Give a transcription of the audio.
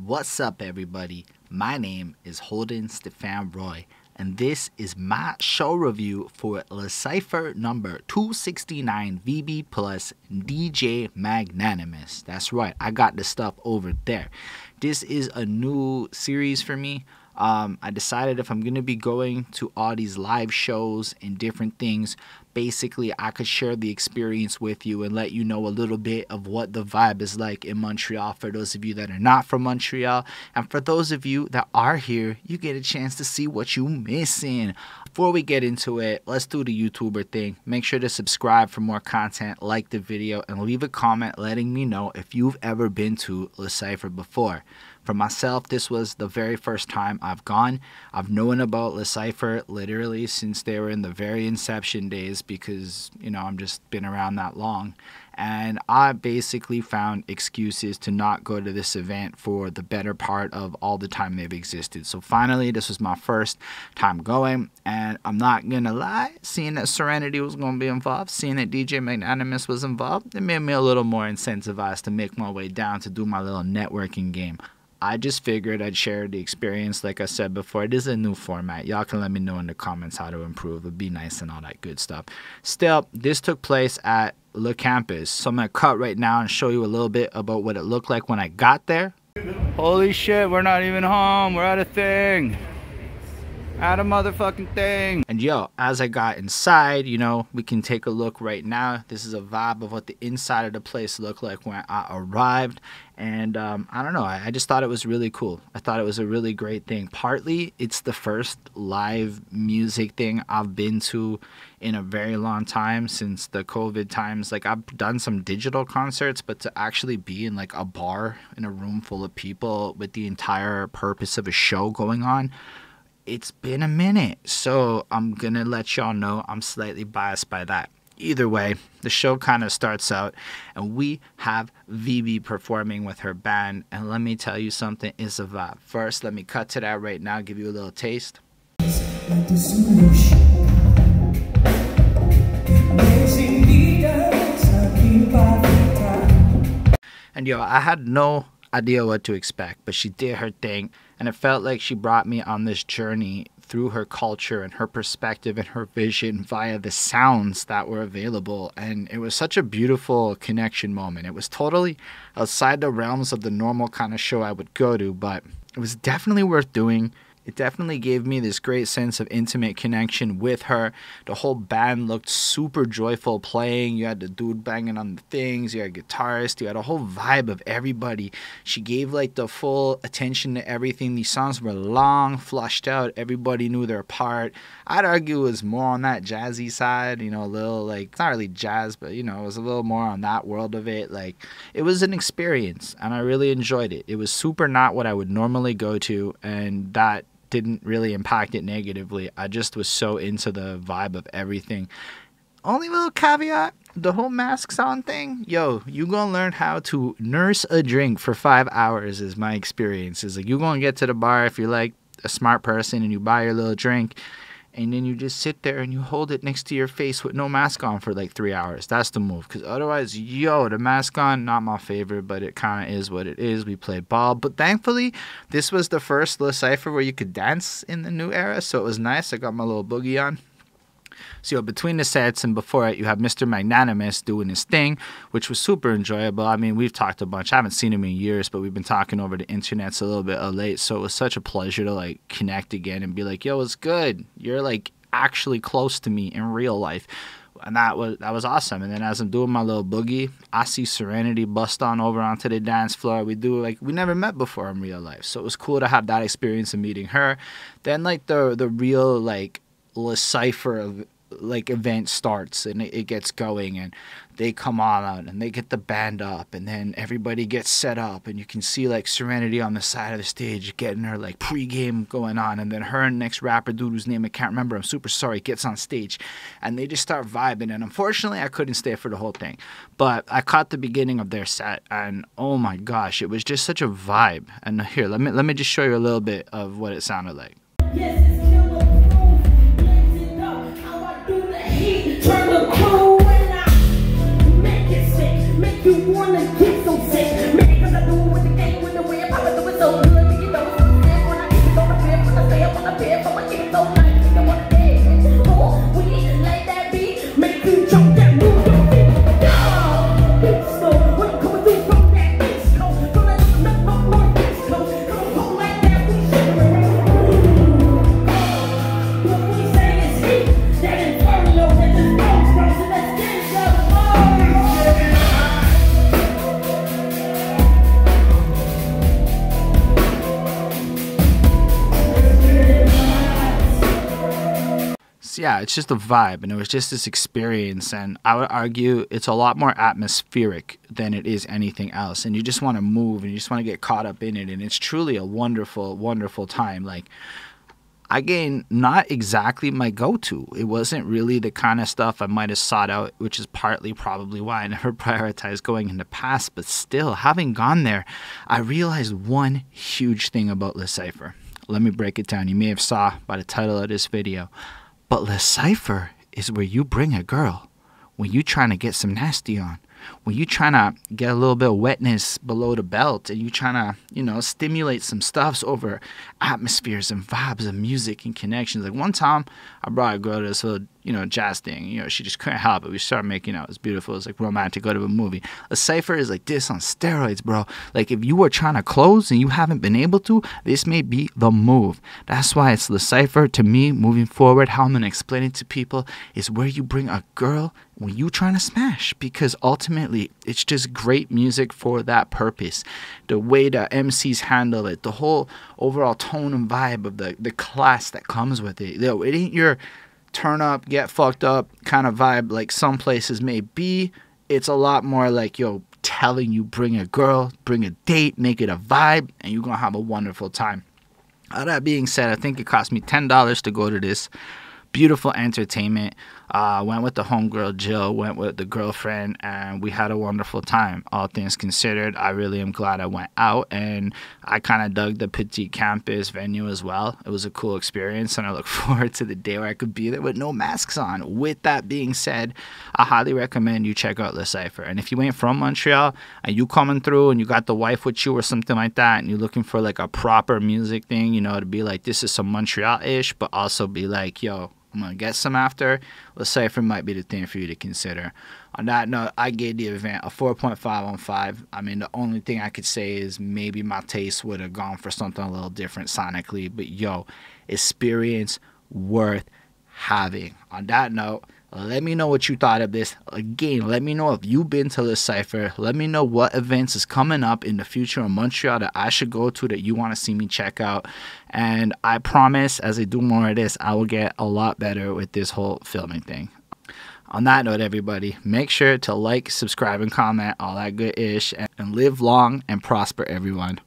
What's up, everybody? My name is Holden Stephan Roy, and this is my show review for Cypher number 269 Veeby plus DJ Magnanimous. That's right, I got the stuff over there. This is a new series for me. I decided if I'm going to be going to all these live shows and different things, basically I could share the experience with you and let you know a little bit of what the vibe is like in Montreal for those of you that are not from Montreal. And for those of you that are here, you get a chance to see what you missing. Before we get into it, let's do the YouTuber thing. Make sure to subscribe for more content, like the video, and leave a comment letting me know if you've ever been to Cypher before. For myself, this was the very first time I've gone. I've known about Cypher literally since they were in the very inception days because, you know, I'm just been around that long. And I basically found excuses to not go to this event for the better part of all the time they've existed. So finally, this was my first time going. And I'm not going to lie, seeing that Serenity was going to be involved, seeing that DJ Magnanimous was involved, it made me a little more incentivized to make my way down to do my little networking game. I just figured I'd share the experience. Like I said before, it is a new format. Y'all can let me know in the comments how to improve. It'd be nice and all that good stuff. Still, this took place at Petite Campus. So I'm going to cut right now and show you a little bit about what it looked like when I got there. Holy shit, we're not even home. We're at a thing. At a motherfucking thing. And yo, as I got inside, you know, we can take a look right now. This is a vibe of what the inside of the place looked like when I arrived. And I don't know, I just thought it was really cool. I thought it was a really great thing. Partly, it's the first live music thing I've been to in a very long time since the COVID times. Like, I've done some digital concerts, but to actually be in like a bar in a room full of people with the entire purpose of a show going on, it's been a minute. So I'm gonna let y'all know I'm slightly biased by that. Either way, the show kind of starts out and we have Veeby performing with her band, and let me tell you something, it's a vibe. First, let me cut to that right now, give you a little taste. And yo, I had no idea what to expect, but she did her thing, and it felt like she brought me on this journey through her culture and her perspective and her vision via the sounds that were available. And it was such a beautiful connection moment. It was totally outside the realms of the normal kind of show I would go to, but it was definitely worth doing. It definitely gave me this great sense of intimate connection with her. The whole band looked super joyful playing. You had the dude banging on the things. You had a guitarist. You had a whole vibe of everybody. She gave like the full attention to everything. These songs were long, flushed out. Everybody knew their part. I'd argue it was more on that jazzy side, you know, a little like, it's not really jazz, but you know, it was a little more on that world of it. Like, it was an experience and I really enjoyed it. It was super not what I would normally go to, and that didn't really impact it negatively. I just was so into the vibe of everything. Only little caveat, the whole masks on thing, yo, you gonna learn how to nurse a drink for 5 hours is my experience. Is like, you gonna get to the bar if you're like a smart person and you buy your little drink, and then you just sit there and you hold it next to your face with no mask on for like 3 hours. That's the move. Because otherwise, yo, the mask on, not my favorite, but it kind of is what it is. We played ball. But thankfully, this was the first Cypher where you could dance in the new era. So it was nice. I got my little boogie on. So, yo, between the sets and before it, you have Mr. Magnanimous doing his thing, which was super enjoyable. I mean, we've talked a bunch. I haven't seen him in years, but we've been talking over the internet a little bit late. So it was such a pleasure to, like, connect again and be like, yo, it's good. You're, like, actually close to me in real life. And that was awesome. And then as I'm doing my little boogie, I see Serenity bust on over onto the dance floor. We never met before in real life. So it was cool to have that experience of meeting her. Then, like, the real, like, Cypher of like event starts and it gets going, and they come on out and they get the band up, and then everybody gets set up, and you can see like Serenity on the side of the stage getting her like pregame going on, and then her and next rapper dude whose name I can't remember, I'm super sorry, gets on stage and they just start vibing. And unfortunately I couldn't stay for the whole thing, but I caught the beginning of their set, and oh my gosh, it was just such a vibe. And here, let me just show you a little bit of what it sounded like. Yes, it's killer. Turn the crew and I make it sick, make you wanna get so sick. Maybe cause I do it with the game, with the way I pop it, do it so good. Nigga, you know it's so sick when I get it on the bed, when I stay up on the bed, for my chicken so nice, nigga wanna dance. Oh, we like that beat, make you jump that move your feet. Yeah, beat slow, when I'm coming through from that East Coast, from that North East Coast, come home like that, we shake it. What we say is heat, that inferno, that just goes from, so let's get it up. So yeah, it's just a vibe, and it was just this experience, and I would argue it's a lot more atmospheric than it is anything else, and you just want to move and you just want to get caught up in it, and it's truly a wonderful, wonderful time. Like, again, not exactly my go-to. It wasn't really the kind of stuff I might have sought out, which is partly probably why I never prioritized going in the past, but still, having gone there, I realized one huge thing about Cypher. Let me break it down. You may have saw by the title of this video. But Cypher is where you bring a girl when you trying to get some nasty on, when you trying to get a little bit of wetness below the belt, and you trying to, you know, stimulate some stuffs over atmospheres and vibes and music and connections. Like one time I brought a girl to this little, you know, jazz thing. You know, she just couldn't help it. We started making out. It was beautiful. It was like romantic, go to a movie. Cypher is like this on steroids, bro. Like if you were trying to close and you haven't been able to, this may be the move. That's why it's Cypher to me moving forward. How I'm going to explain it to people is where you bring a girl when you trying to smash, because ultimately it's just great music for that purpose. The way the MCs handle it, the whole overall tone and vibe of the class that comes with it. Yo, it ain't your turn up, get fucked up kind of vibe like some places may be. It's a lot more like, yo, telling you bring a girl, bring a date, make it a vibe, and you're gonna have a wonderful time. That being said, I think it cost me $10 to go to this beautiful entertainment. Went with the homegirl Jill, went with the girlfriend, and we had a wonderful time. All things considered, I really am glad I went out, and I kind of dug the Petite Campus venue as well. It was a cool experience, and I look forward to the day where I could be there with no masks on. With that being said, I highly recommend you check out Cypher. And if you ain't from Montreal and you coming through and you got the wife with you or something like that, and you're looking for like a proper music thing, you know, to be like, this is some Montreal-ish, but also be like, yo, I'm going to get some after, Cypher might be the thing for you to consider. On that note, I gave the event a 4.5 on 5. I mean, the only thing I could say is maybe my taste would have gone for something a little different sonically. But, yo, experience worth having. On that note, let me know what you thought of this. Again, let me know if you've been to Cypher. Let me know what events is coming up in the future in Montreal that I should go to that you want to see me check out. And I promise, as I do more of this, I will get a lot better with this whole filming thing. On that note, everybody, make sure to like, subscribe, and comment, all that good ish, and live long and prosper, everyone.